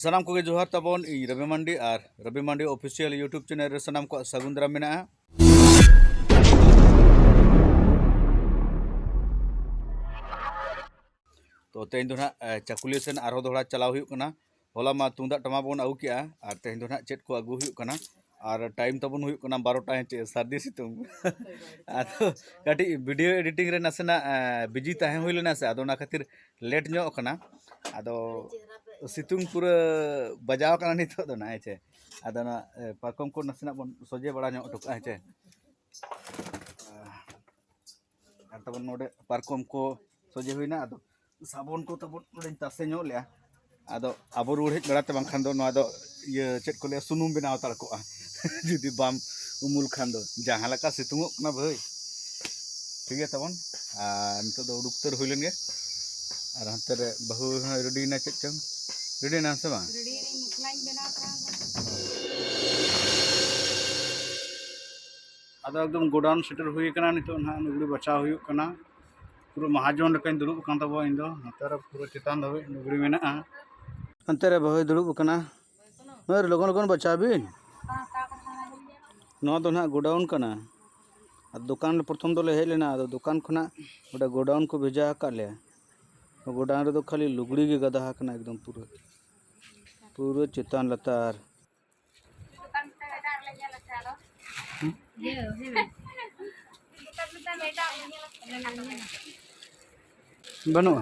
सानाम को जोहार ताबन रवि मांडी और रवि मांडी ऑफिशियल यूट्यूब चैनल सानाम को सगुन दाराम मेना। तो तेज दो चाकुलिया सेन आरो दोड़ा चलाव हुयुकना। होला मा तुंदा टमा बन आगु किया और तेज दो चेक को आगु हुयुकना और टाइम तबन हुयुकना 12टा चे सर्दी सितुंग आदो काटी वीडियो एडिटिंग रे नासेना बिजी ताहे हुई लेना से आदो ना खातिर लेट ᱧᱚᱜ कना आदो सितुंग पूरा बजाव कना नितो दो ना चे आदो ना पारकम को नासेना बन सोजे बड़ा ᱧᱚᱜ टुका चे आर तबन नोडे पारकम को सोजे हुईना आदो साबन को तबन नोडे तासे ᱧᱚᱜ लेया आदो आबो रुड़ हेज बड़ाते बांखान दो नोआ दो ये चेक को ले सुनुम बनाव तार को जुदी बाम उमुल खान दो जहां लका सितुंग कना भाई ठीक है तबन नितो दो उडुकतर हुई लेंगे और हंते रे बहु रेडी ना चेक चंग रेडी ना से बा रेडी मसला बना करा आदो एकदम गोडाउन सेटर हुई कना नितो ना नुगड़ी बचाव हुई कना पूरा महाजन रकन दुरुब कान तबो इन दो हंते रे पूरा चितान दबे नुगड़ी मेना हंते रे बहु दुरुब कना मर लगन लगन बचाबिन नो दो ना गोडाउन कना दुकान प्रथम दो ले हेज लेना दुकान खना गोटे गोडाउन को भेजा का ले गोडाउन रे खाली लुगड़ी के गदा कना एकदम पूरा पूरा चितान लतार बनो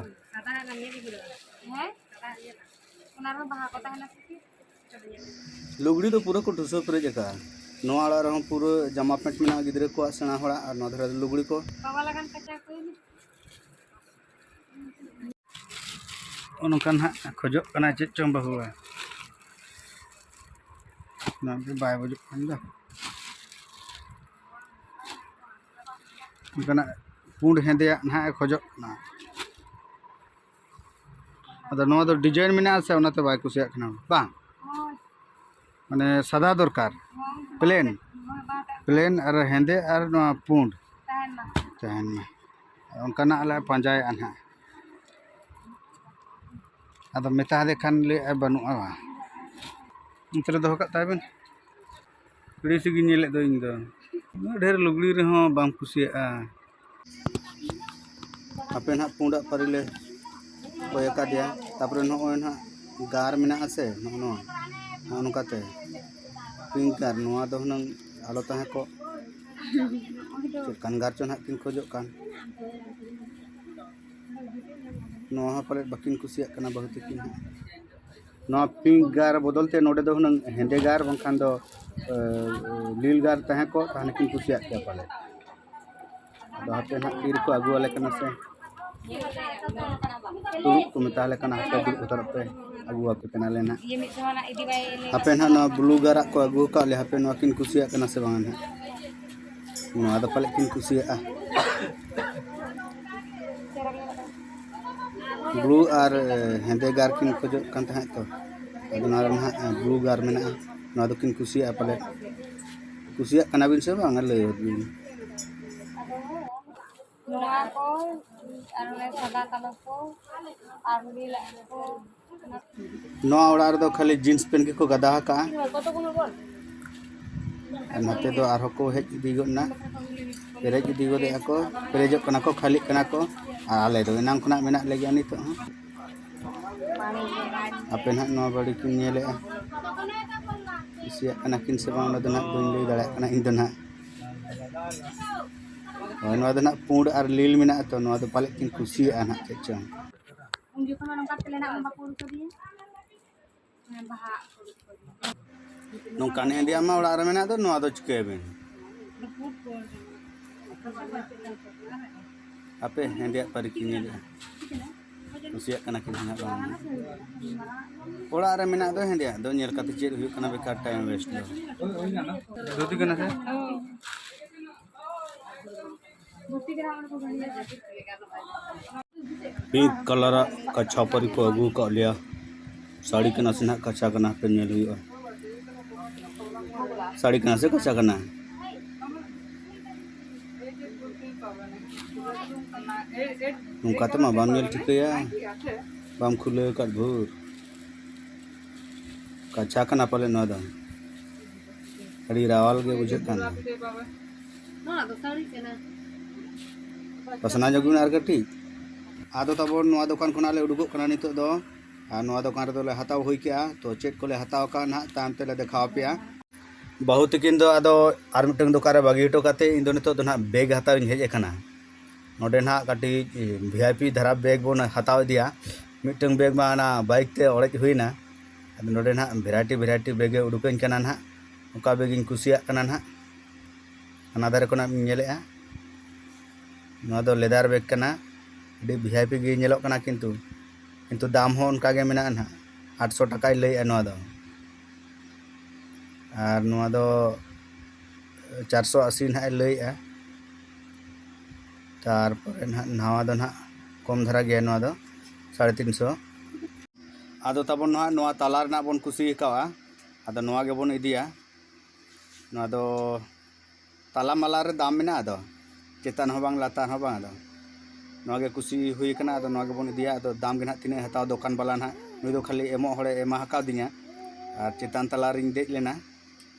लुगड़ी तो पूरा को ठुसो परे जका नोआ आड़ा रह पूरा जमा पेंट में गिद्रे को सेना हड़ा और नोआ धरे लुगड़ी को बाबा लगन कच्चा को उनकन हा खोजो कना चेक चों बहु ना भी बाय बजो खंदा उनकन पुंड हेंदे ना खोजो ना अद नोआ दो डिजाइन में से उनाते बाय कुसिया खना बा माने सादा दरकार प्लेन प्लेन और हेंदे और नोआ पुंड तहन में उनकन आले पंजाय अनहा आदो मेता दे खान ले बनुआ इंतरे दो कत ताबेन रीडी सिगी नेले दो इन दो ढेर लुगड़ी रे हो बाम कुसिया आपे ना पुंडा परिले कोय का दिया तापर नो ना गार मेना आसे नो नोकाते पिंक गार नोआ दो नंग आलो ताहे को कानगार चोन हाकिन खोजो कान नोहा पले बकिन कुसिया कना बहुत किन नो पिंक गार बदलते नोडे दो नंग हेंदे गार बंखान दो लील गार ताहे को ताने किन कुसिया क्या पले दो हाते ना तीर को आगु वाले कना से तो को मेताले कना हाते दु उतर पे आगु आपे कना लेना हापे ना नो ब्लू गार को आगु का ले हापे नो किन कुसिया कना से बांगन नो आदा पले किन कुसिया ब्लू और हेंदे गार किन खोजो कान ताहे तो अदना ना ब्लू गार मेना ना दो किन कुसिया पले कुसिया कना बिन से बांग ले बिन नोआ को आरने सादा कलर को आरली को नोआ ओड़ा रे दो खाली जींस पेन के को गदा का नाते दो आरो को हेज दिगोना पेरेज दिगो दे को पेरेजो कना को खाली कना को आले दो नाम खना मेना लेगिया नितो आपे ना नो बड़ी किन नेले इसिया कना किन से बांग दो ना बइन लई दाड़ा कना इन दो ना नो दो ना पुंड और लील मेना तो नो दो पाले किन कुसिया ना चेचो उन जो कना नका पेले ना बापुर को दिए बाहा नोकान इंडिया मा ओड़ा रे मेना दो नो दो चिके बेन आपे इंडिया पारी किन ले कुसिया कना किन ना बांग ओड़ा रे मेना दो इंडिया दो नेल काते चेर हुई कना बेकार टाइम वेस्ट दो धोती कना से पिंक कलर कच्छा परी को अगू का लिया साड़ी कना से ना कच्छा कना पे नेल हुई साड़ी कना से कच्छा कना नुका तो मा बाम नेल ठिकया बाम खुले का भूर कच्चा कना पाले नवा दो अड़ी रावल के बुझे कान पसना जगुन आर कटी आदो तबो नवा दुकान खना ले उडुगो कना नितो दो आ नवा दुकान रे दोले हताव होई केआ तो चेट कोले हताव का ना ताम तेले देखाव पेया बहुत किन दो आदो आर मिटंग दुकान रे बागी हटो काते इन दो नितो दो ना बैग हताव इन हेज एखना नोडे ना काटी वीआईपी धरा बैग बोन हताव दिया मिटंग बैग मा ना बाइक ते ओड़ेज हुईना अदो नोडे ना वेराइटी बैग उडुकन कना ना उका बैग इन कुसिया कना ना अना दारे कोना नेलेआ नवा दो लेदर बैग कना डी वीआईपी गे नेलो कना किंतु दाम हो उनका गे मेना ना 800 टाका लई नवा दो और नवा दो 480 ना लईआ तारपरे नवा दो ना कम धरा गया नवा दो 350 आदो तबन नवा ताला रना बन कुसी कावा आदो नवा गे बन इदिया नवा दो ताला माला रे दाम मेना आदो चेतन हो बांग लातार हो बांग आदो नवा गे कुसी हुई कना आदो नवा गे बन इदिया आदो दाम गे ना तिने हताव दुकान बाला ना नुई दो खाली एमो हड़े एमा हका दिया और चेतन ताला रिंग देज लेना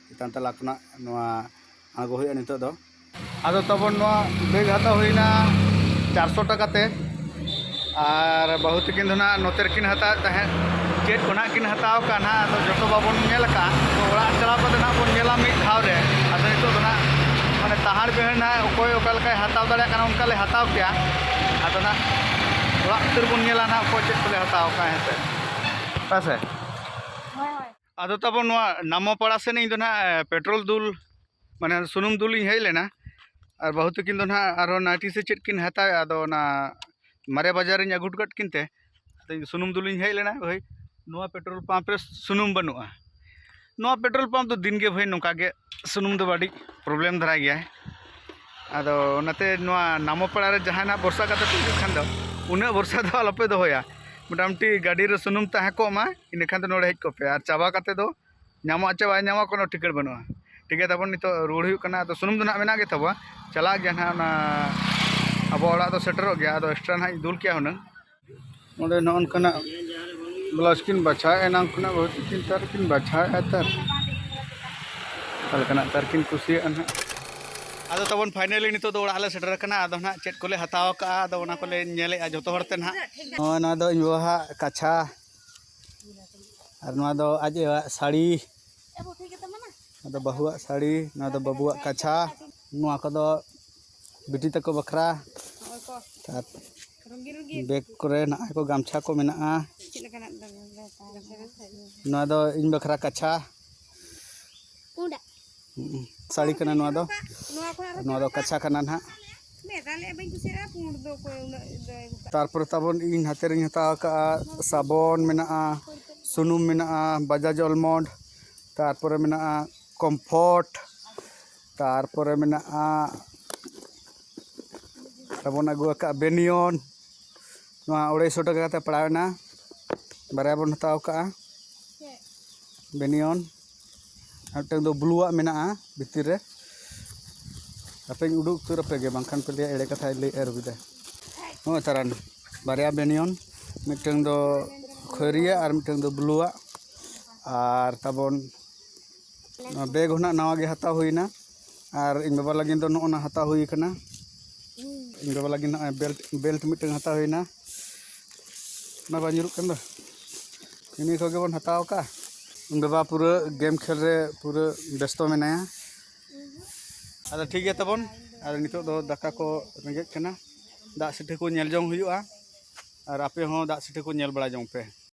चेतन ताला खना नवा आगो हुई नितो दो आदो तबन नवा बेग हता हुईना 400 टाका ते और बहुत किन दो ना नोते किन हता तहे चेट कोना किन हताव का ना तो जतो बाबन नेल का तो ओड़ा चला को ना बन नेला मिट धाव रे आदो नितो दो ना माने तहाड़ बेहर ना ओकोय ओका लका हताव दाड़े काना उनका ले हताव किया आदो ना ओड़ा उतर बन नेला ना ओकोय चेट कोले हताव का हेसे पासे आदो तबन नवा नामो पड़ा से नहीं दो ना पेट्रोल दुल माने सुनुम दुल इन हेज लेना और बहुत किन दो ना आरो नाटी से चेट किन हता आदो ना मारे बाजार इन अगुट कट किनते सुनुम दुल इन हेज लेना भाई नवा पेट्रोल पंप रे सुनुम बनुआ नवा पेट्रोल पंप तो दिन के भाई नोका गे सुनुम दो बाड़ी प्रॉब्लम धरा गया आदो नते नवा नामो पड़ा रे जहाना वर्षा काते तुजु खान दो उना वर्षा दो अलपे दोया मोटामुटी गाड़ी रे सुनुम ताहे को मा इन खान दो नोडे हेज कोपे और चाबा काते दो नामो आचे बाय नामो कोनो टिकट बनुआ ठीक है तबन नितो रोड हुई कना तो सुनुम दो ना मेना गे तबा चला गया ना ना अब ओड़ा तो सेटरो गया तो एक्स्ट्रा ना दुल किया हुन नोडे नन कना ब्लाउज किन बछा एनांग कना बहुत किन तार किन बछा एतर कलकना तार किन कुसी अना आदो तबन फाइनली नितो दो ओड़ा ले सेटर कना आदो ना चेट कोले हताव का आदो ओना कोले नेले आ जतो हरते ना ना दो इनवा काछा और ना दो आज साड़ी आदो बहुआ साड़ी ना दो बबुआ काछा नुआ को दो बिटी तको बखरा बैग करे ना को गामछा को मेना ना दो इन बखरा काछा साड़ी कना नुआ दो काछा कना ना तारपर तबन इन हाते रे हताव का साबन मेना सुनुम मेना बजाज अलमंड तारपर मेना कम्फर्ट तारपर मेना तबन अगु का बेनियन 250 टाका ते पड़ावना बारे बन हताव का बेनियन आटंग दो ब्लूआ मेना भितर रे आपे उडुक तुर पे गे बांखान पे एड़े कथा ले एरबिदा हो तारान बारे बेनियन मिटंग दो खरिया और मिटंग दो ब्लूआ और तबन बैग होना नवा गे हता हुईना और इन बाबा लगिन दो नोना हता हुई कना इन बाबा लगिन बेल्ट मिटंग हता हुईना ना बाजुरुक कन दो इनी को गे बन हताव का इन बाबा पूरा गेम खेल रे पूरा व्यस्त मेनाया आदा ठीक है तबन और नितो दो दाका को रेंगे कना दा सिटे को नेल जोंग हुयुआ और आपे हो दा सिटे को नेल बड़ा जोंग पे।